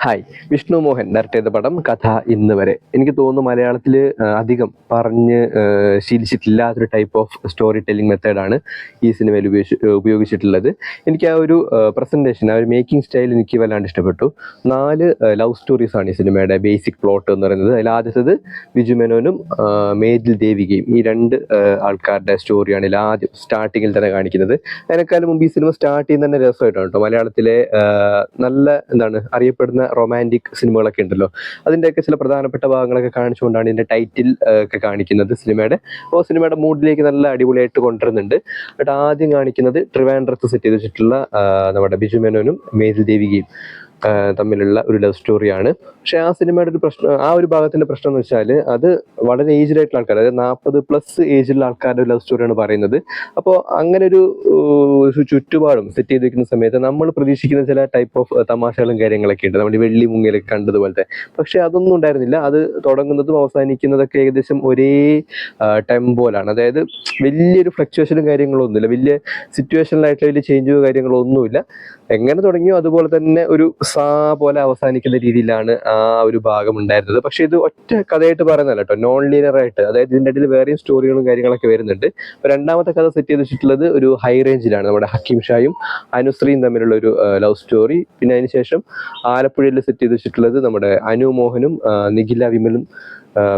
Hi. Vishnu Mohan direct ചെയ്ത പടം കഥ ഇന്ന് വരെ. എനിക്ക് തോന്നുന്നു മലയാളത്തിൽ അധികം പറഞ്ഞ് ശീലിച്ചിട്ടില്ലാത്തൊരു ടൈപ്പ് ഓഫ് സ്റ്റോറി ടെല്ലിംഗ് മെത്തേഡാണ് ഈ സിനിമയിൽ ഉപയോഗിച്ചിട്ടുള്ളത്. എനിക്ക് ആ ഒരു പ്രസൻറ്റേഷൻ, ആ ഒരു മേക്കിംഗ് സ്റ്റൈൽ എനിക്ക് വല്ലാണ്ട് ഇഷ്ടപ്പെട്ടു. 4 ലവ് സ്റ്റോറീസാണ് ഈ സിനിമയുടെ ബേസിക് പ്ലോട്ട് എന്ന് പറയുന്നത്. അതിൽ ആദ്യത്തേത് ബിജു മേനോനും മേതിൽ ദേവികയും, ഈ 2 ആൾക്കാരുടെ സ്റ്റോറിയാണ് ഇതിൽ ആദ്യം സ്റ്റാർട്ടിങ്ങിൽ തന്നെ കാണിക്കുന്നത്. അതിനേക്കാളും മുമ്പ് ഈ സിനിമ സ്റ്റാർട്ട് ചെയ്യുന്ന തന്നെ രസമായിട്ടാണ് കേട്ടോ. മലയാളത്തിലെ നല്ല അറിയപ്പെടുന്ന റൊമാൻറ്റിക് സിനിമകളൊക്കെ ഉണ്ടല്ലോ, അതിൻ്റെയൊക്കെ ചില പ്രധാനപ്പെട്ട ഭാഗങ്ങളൊക്കെ കാണിച്ചുകൊണ്ടാണ് ഇതിൻ്റെ ടൈറ്റിൽ ഒക്കെ കാണിക്കുന്നത് സിനിമയുടെ. അപ്പോൾ സിനിമയുടെ മൂഡിലേക്ക് നല്ല അടിപൊളിയായിട്ട് കൊണ്ടുവരുന്നുണ്ട്. എന്നിട്ട് ആദ്യം കാണിക്കുന്നത് ട്രിവാൻഡ്രത്ത് സെറ്റ് ചെയ്ത് വെച്ചിട്ടുള്ള നമ്മുടെ ബിജു മേനോനും മേതിൽ ദേവികയും തമ്മിലുള്ള ഒരു ലവ് സ്റ്റോറിയാണ്. പക്ഷെ ആ സിനിമയുടെ ഒരു പ്രശ്നം, ആ ഒരു ഭാഗത്തിന്റെ പ്രശ്നം എന്ന് വെച്ചാൽ അത് വളരെ ഏജ്ഡ് ആയിട്ടുള്ള ആൾക്കാർ, അതായത് 40+ ഏജിലുള്ള ആൾക്കാരുടെ ലവ് സ്റ്റോറിയാണ് പറയുന്നത്. അപ്പോൾ അങ്ങനെ ഒരു ചുറ്റുപാടും സെറ്റ് ചെയ്ത് വെക്കുന്ന സമയത്ത് നമ്മൾ പ്രതീക്ഷിക്കുന്ന ചില ടൈപ്പ് ഓഫ് തമാശകളും കാര്യങ്ങളൊക്കെ ഉണ്ട്, നമ്മൾ ഈ വെള്ളി മുങ്ങിലൊക്കെ കണ്ടതുപോലത്തെ. പക്ഷെ അതൊന്നും ഉണ്ടായിരുന്നില്ല. അത് തുടങ്ങുന്നതും അവസാനിക്കുന്നതൊക്കെ ഏകദേശം ഒരേ ടെമ്പോയിലാണ്. അതായത് വലിയൊരു ഫ്ലക്ച്വേഷനും കാര്യങ്ങളോ ഒന്നുമില്ല, വലിയ സിറ്റുവേഷനിലായിട്ട് വലിയ ചേഞ്ചോ കാര്യങ്ങളോ ഒന്നുമില്ല. എങ്ങനെ തുടങ്ങിയോ അതുപോലെ തന്നെ ഒരു പോലെ അവസാനിക്കുന്ന രീതിയിലാണ് ആ ഒരു ഭാഗം ഉണ്ടായിരുന്നത്. പക്ഷെ ഇത് ഒറ്റ കഥയായിട്ട് പറയുന്നതല്ല കേട്ടോ, നോൺ ലീനിയർ ആയിട്ട്. അതായത് ഇതിൻ്റെ ഇടയിൽ വേറെയും സ്റ്റോറികളും കാര്യങ്ങളൊക്കെ വരുന്നുണ്ട്. രണ്ടാമത്തെ കഥ സെറ്റ് ചെയ്ത് വെച്ചിട്ടുള്ളത് ഒരു ഹൈ റേഞ്ചിലാണ്. നമ്മുടെ ഹക്കീം ഷായും അനുശ്രീയും തമ്മിലുള്ള ഒരു ലവ് സ്റ്റോറി. പിന്നെ അതിനുശേഷം ആലപ്പുഴയിൽ സെറ്റ് ചെയ്ത് വെച്ചിട്ടുള്ളത് നമ്മുടെ അനു മോഹനും നിഖില വിമലും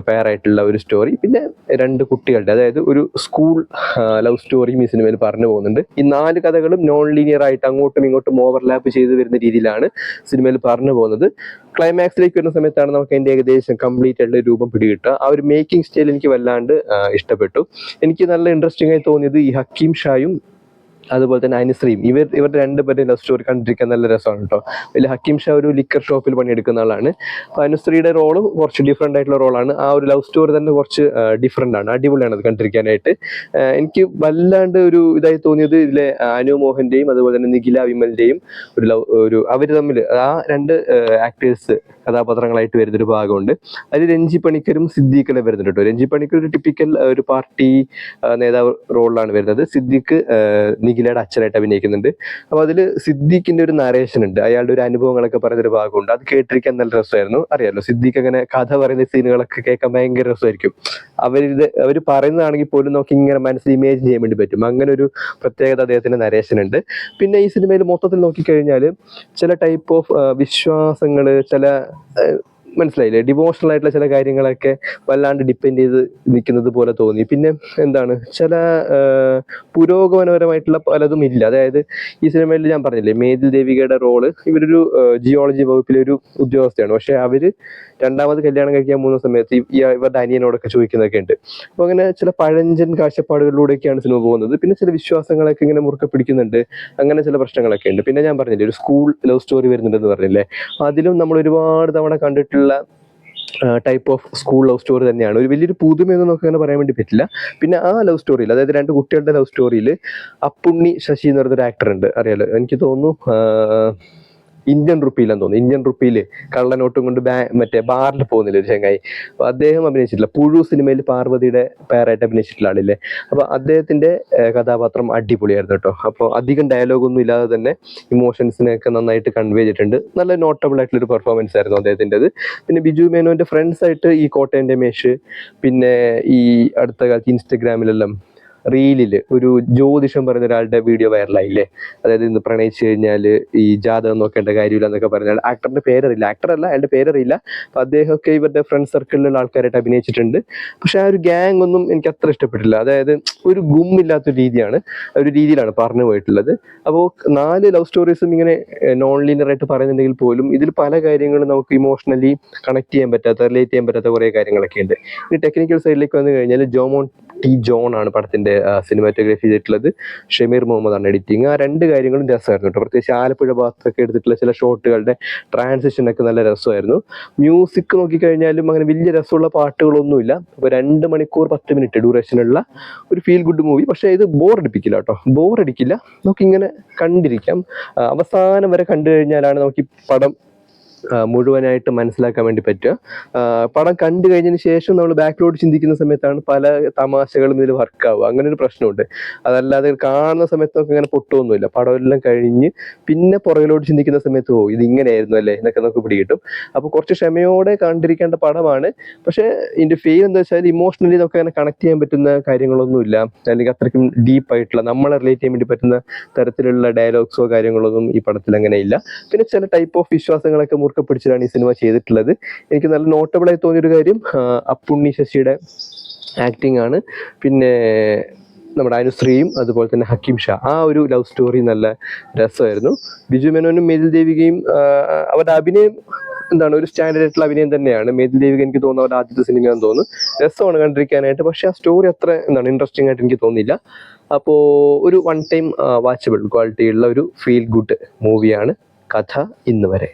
പെയറായിട്ടുള്ള ഒരു സ്റ്റോറി. പിന്നെ 2 കുട്ടികളുടെ, അതായത് ഒരു സ്കൂൾ ലവ് സ്റ്റോറിയും ഈ സിനിമയിൽ പറഞ്ഞു പോകുന്നുണ്ട്. ഈ 4 കഥകളും നോൺ ലീനിയർ ആയിട്ട് അങ്ങോട്ടും ഇങ്ങോട്ടും ഓവർലാപ്പ് ചെയ്ത് വരുന്ന രീതിയിലാണ് സിനിമയിൽ പറഞ്ഞു പോകുന്നത്. ക്ലൈമാക്സിലേക്ക് വരുന്ന സമയത്താണ് നമുക്ക് അതിൻ്റെ ഏകദേശം കംപ്ലീറ്റ് ആയിട്ടുള്ള രൂപം പിടികിട്ടുക. ആ ഒരു മേക്കിംഗ് സ്റ്റൈൽ എനിക്ക് വല്ലാണ്ട് ഇഷ്ടപ്പെട്ടു. എനിക്ക് നല്ല ഇൻട്രസ്റ്റിംഗ് ആയി തോന്നിയത് ഈ ഹക്കീം ഷായും അതുപോലെ തന്നെ അനുശ്രീയും, ഇവരുടെ 2 പേരുടെ ലവ് സ്റ്റോറി കണ്ടിരിക്കാൻ നല്ല രസമാണ് കേട്ടോ. അതിൽ ഹക്കീം ഷാ ഒരു ലിക്കർ ഷോപ്പിൽ പണിയെടുക്കുന്ന ആളാണ്. അപ്പോൾ അനുശ്രീയുടെ റോളും കുറച്ച് ഡിഫറെൻ്റ് ആയിട്ടുള്ള റോളാണ്. ആ ഒരു ലവ് സ്റ്റോറി തന്നെ കുറച്ച് ഡിഫറെൻ്റ് ആണ്, അടിപൊളിയാണ് അത് കണ്ടിരിക്കാനായിട്ട്. എനിക്ക് വല്ലാണ്ട് ഒരു ഇതായി തോന്നിയത് ഇതിലെ അനു മോഹൻ്റെയും അതുപോലെ തന്നെ നിഖില വിമലിൻ്റെയും അവർ തമ്മിൽ ആ 2 ആക്ടേഴ്സ് കഥാപാത്രങ്ങളായിട്ട് വരുന്നൊരു ഭാഗമുണ്ട്. അതിൽ രഞ്ജി പണിക്കരും സിദ്ദീഖെല്ലാം വരുന്നുണ്ട് കേട്ടോ. രഞ്ജി പണിക്കർ ഒരു ടിപ്പിക്കൽ ഒരു പാർട്ടി നേതാവ് റോളിലാണ് വരുന്നത്. സിദ്ദീഖ് നിഖിലയുടെ അച്ഛനായിട്ട് അഭിനയിക്കുന്നുണ്ട്. അപ്പോൾ അതിൽ സിദ്ദീഖിന്റെ ഒരു നരേഷൻ ഉണ്ട്, അയാളുടെ ഒരു അനുഭവങ്ങളൊക്കെ പറയുന്നൊരു ഭാഗമുണ്ട്. അത് കേട്ടിരിക്കാൻ നല്ല രസമായിരുന്നു. അറിയാലോ, സിദ്ദീഖ് അങ്ങനെ കഥ പറയുന്ന സീനുകളൊക്കെ കേൾക്കാൻ ഭയങ്കര രസമായിരിക്കും. അവർ പറയുന്നതാണെങ്കിൽ പോലും നമുക്ക് ഇങ്ങനെ മനസ്സിൽ ഇമേജിൻ ചെയ്യാൻ വേണ്ടി പറ്റും. അങ്ങനെ ഒരു പ്രത്യേകത അദ്ദേഹത്തിന്റെ നരേഷൻ ഉണ്ട്. പിന്നെ ഈ സിനിമയിൽ മൊത്തത്തിൽ നോക്കിക്കഴിഞ്ഞാൽ ചില ടൈപ്പ് ഓഫ് വിശ്വാസങ്ങൾ, ചില മനസ്സിലായില്ലേ, ഡിവോഷണൽ ആയിട്ടുള്ള ചില കാര്യങ്ങളൊക്കെ വല്ലാണ്ട് ഡിപ്പെൻഡ് ചെയ്ത് നിൽക്കുന്നത് പോലെ തോന്നി. പിന്നെ ചില പുരോഗമനപരമായിട്ടുള്ള പലതും ഇല്ല. അതായത് ഈ സിനിമയിൽ ഞാൻ പറഞ്ഞില്ലേ, മേതിൽ ദേവികയുടെ റോള്, ഇവരൊരു ജിയോളജി വകുപ്പിലെ ഒരു ഉദ്യോഗസ്ഥയാണ്. പക്ഷെ അവര് രണ്ടാമത് കല്യാണം കഴിക്കാൻ പോകുന്ന സമയത്ത് ഇവരുടെ അനിയനോടൊക്കെ ചോദിക്കുന്നതൊക്കെ ഉണ്ട്. അപ്പോൾ അങ്ങനെ ചില പഴഞ്ചൻ കാഴ്ചപ്പാടുകളിലൂടെയൊക്കെയാണ് സിനിമ പോകുന്നത്. പിന്നെ ചില വിശ്വാസങ്ങളൊക്കെ ഇങ്ങനെ മുറുക്കെ പിടിക്കുന്നുണ്ട്. അങ്ങനെ ചില പ്രശ്നങ്ങളൊക്കെ ഉണ്ട്. പിന്നെ ഞാൻ പറഞ്ഞില്ലേ, ഒരു സ്കൂൾ ലവ് സ്റ്റോറി വരുന്നുണ്ടെന്ന് പറഞ്ഞില്ലേ, അതിലും നമ്മൾ ഒരുപാട് തവണ കണ്ടിട്ടുള്ള type of school love story തന്നെയാണ്. ഒരു വലിയൊരു പുതുമയൊന്നും നമുക്ക് അങ്ങനെ പറയാൻ വേണ്ടി പറ്റില്ല. പിന്നെ ആ ലവ് സ്റ്റോറിയിൽ, അതായത് 2 കുട്ടികളുടെ ലവ് സ്റ്റോറിയിൽ അപ്പുണ്ണി ശശി എന്ന് പറയുന്നൊരു ആക്ടർ ഉണ്ട്, അറിയാലോ. എനിക്ക് തോന്നുന്നു ഇന്ത്യൻ റുപ്പിയിലെന്ന് തോന്നുന്നു. ഇന്ത്യൻ റുപ്പിയിൽ കള്ളനോട്ടും കൊണ്ട് മറ്റേ ബാറിൽ പോകുന്നില്ല ഒരു ചങ്ങായി. അപ്പോൾ അദ്ദേഹം അഭിനയിച്ചിട്ടില്ല. പുഴു സിനിമയിൽ പാർവതിയുടെ പേരായിട്ട് അഭിനയിച്ചിട്ടുള്ള ആളില്ലേ. അപ്പോൾ അദ്ദേഹത്തിന്റെ കഥാപാത്രം അടിപൊളിയായിരുന്നു കേട്ടോ. അപ്പോൾ അധികം ഡയലോഗൊന്നും ഇല്ലാതെ തന്നെ ഇമോഷൻസിനെയൊക്കെ നന്നായിട്ട് കൺവേ ചെയ്തിട്ടുണ്ട്. നല്ല നോട്ടബിൾ ആയിട്ടുള്ളൊരു പെർഫോമൻസ് ആയിരുന്നു അദ്ദേഹത്തിൻ്റെത്. പിന്നെ ബിജു മേനോന്റെ ഫ്രണ്ട്സ് ആയിട്ട് ഈ കോട്ടയം രമേശ്, പിന്നെ ഈ അടുത്ത കാലത്ത് ഇൻസ്റ്റഗ്രാമിലെല്ലാം റീലിൽ ഒരു ജ്യോതിഷം പറയുന്ന ഒരാളുടെ വീഡിയോ വൈറലായില്ലേ. അതായത് ഇന്ന് പ്രണയിച്ചു കഴിഞ്ഞാൽ ഈ ജാതകം നോക്കേണ്ട കാര്യമില്ല എന്നൊക്കെ പറഞ്ഞാൽ, ആക്ടറിന്റെ പേരറിയില്ല, ആക്ടറല്ല, അയാളുടെ പേരറിയില്ല. അപ്പം അദ്ദേഹമൊക്കെ ഇവരുടെ ഫ്രണ്ട് സർക്കിളിലുള്ള ആൾക്കാരായിട്ട് അഭിനയിച്ചിട്ടുണ്ട്. പക്ഷെ ആ ഒരു ഗ്യാങ് ഒന്നും എനിക്ക് അത്ര ഇഷ്ടപ്പെട്ടില്ല. അതായത് ഒരു ഗുമ്മില്ലാത്തൊരു രീതിയിലാണ് പറഞ്ഞു പോയിട്ടുള്ളത്. അപ്പോൾ 4 ലവ് സ്റ്റോറീസും ഇങ്ങനെ നോൺ ലീനിയർ ആയിട്ട് പറയുന്നുണ്ടെങ്കിൽ പോലും ഇതിൽ പല കാര്യങ്ങളും നമുക്ക് ഇമോഷണലി കണക്ട് ചെയ്യാൻ പറ്റാത്ത, റിലേറ്റ് ചെയ്യാൻ പറ്റാത്ത കുറേ കാര്യങ്ങളൊക്കെ ഉണ്ട്. ഇനി ടെക്നിക്കൽ സൈഡിലേക്ക് വന്നു കഴിഞ്ഞാൽ ജോമോൻ ടി ജോൺ ആണ് പടത്തിന്റെ സിനിമാറ്റോഗ്രാഫി ചെയ്തിട്ടുള്ളത്. ഷമീർ മുഹമ്മദ് ആണ് എഡിറ്റിങ്. ആ 2 കാര്യങ്ങളും രസമായിരുന്നു കേട്ടോ. പ്രത്യേകിച്ച് ആലപ്പുഴ ഭാഗത്തൊക്കെ എടുത്തിട്ടുള്ള ചില ഷോട്ടുകളുടെ ട്രാൻസിഷനൊക്കെ നല്ല രസമായിരുന്നു. മ്യൂസിക് നോക്കിക്കഴിഞ്ഞാലും അങ്ങനെ വലിയ രസമുള്ള പാട്ടുകളൊന്നുമില്ല. അപ്പോൾ 2 മണിക്കൂർ 10 മിനിറ്റ് ഡ്യൂറേഷനുള്ള ഒരു ഫീൽ ഗുഡ് മൂവി. പക്ഷേ ഇത് ബോറടിപ്പിക്കില്ല കേട്ടോ, ബോറടിക്കില്ല. നമുക്കിങ്ങനെ കണ്ടിരിക്കാം. അവസാനം വരെ കണ്ടു കഴിഞ്ഞാലാണ് നമുക്ക് ഈ പടം മുഴുവനായിട്ട് മനസ്സിലാക്കാൻ വേണ്ടി പറ്റുക. പടം കണ്ടു കഴിഞ്ഞതിന് ശേഷം നമ്മൾ ബാക്കിലോട്ട് ചിന്തിക്കുന്ന സമയത്താണ് പല തമാശകളും ഇതിൽ വർക്കാവുക. അങ്ങനെ ഒരു പ്രശ്നമുണ്ട്. അതല്ലാതെ കാണുന്ന സമയത്തൊക്കെ ഇങ്ങനെ പൊട്ടുമൊന്നുമില്ല. പടമെല്ലാം കഴിഞ്ഞ് പിന്നെ പുറകിലോട്ട് ചിന്തിക്കുന്ന സമയത്ത് ഇത് ഇങ്ങനെയായിരുന്നു അല്ലേ എന്നൊക്കെ നമുക്ക് പിടികിട്ടും. അപ്പോൾ കുറച്ച് ക്ഷമയോടെ കണ്ടിരിക്കേണ്ട പടമാണ്. പക്ഷേ ഇതിൻ്റെ ഫെയിൽ എന്താ വെച്ചാൽ ഇമോഷണലി നമുക്ക് അങ്ങനെ കണക്ട് ചെയ്യാൻ പറ്റുന്ന കാര്യങ്ങളൊന്നുമില്ല, അല്ലെങ്കിൽ അത്രയ്ക്കും ഡീപ്പായിട്ടുള്ള നമ്മളെ റിലേറ്റ് ചെയ്യാൻ വേണ്ടി പറ്റുന്ന തരത്തിലുള്ള ഡയലോഗ്സോ കാര്യങ്ങളൊന്നും ഈ പടത്തിൽ അങ്ങനെ ഇല്ല. പിന്നെ ചില ടൈപ്പ് ഓഫ് വിശ്വാസങ്ങളൊക്കെ മുറുക്കെ പിടിച്ചിട്ടാണ് ഈ സിനിമ ചെയ്തിട്ടുള്ളത്. എനിക്ക് നല്ല നോട്ടബിൾ ആയി തോന്നിയൊരു കാര്യം അപ്പുണ്ണി ശശിയുടെ ആക്ടിങ് ആണ്. പിന്നെ നമ്മുടെ അനുശ്രീയും അതുപോലെ തന്നെ ഹക്കീം ഷാ, ആ ഒരു ലവ് സ്റ്റോറി നല്ല രസമായിരുന്നു. ബിജു മേനോനും മേതിൽ ദേവികയും അവരുടെ അഭിനയം ഒരു സ്റ്റാൻഡേർഡ് ആയിട്ടുള്ള അഭിനയം തന്നെയാണ്. മേതിൽ ദേവിക എനിക്ക് തോന്നുന്നു അവരുടെ ആദ്യത്തെ സിനിമയാണെന്ന് തോന്നുന്നു. രസമാണ് കണ്ടിരിക്കാനായിട്ട്. പക്ഷെ ആ സ്റ്റോറി അത്ര ഇൻട്രസ്റ്റിംഗ് ആയിട്ട് എനിക്ക് തോന്നിയില്ല. അപ്പോൾ ഒരു വൺ ടൈം വാച്ചബിൾ ക്വാളിറ്റി ഉള്ള ഒരു ഫീൽ ഗുഡ് മൂവിയാണ് കഥ ഇന്ന് വരെ.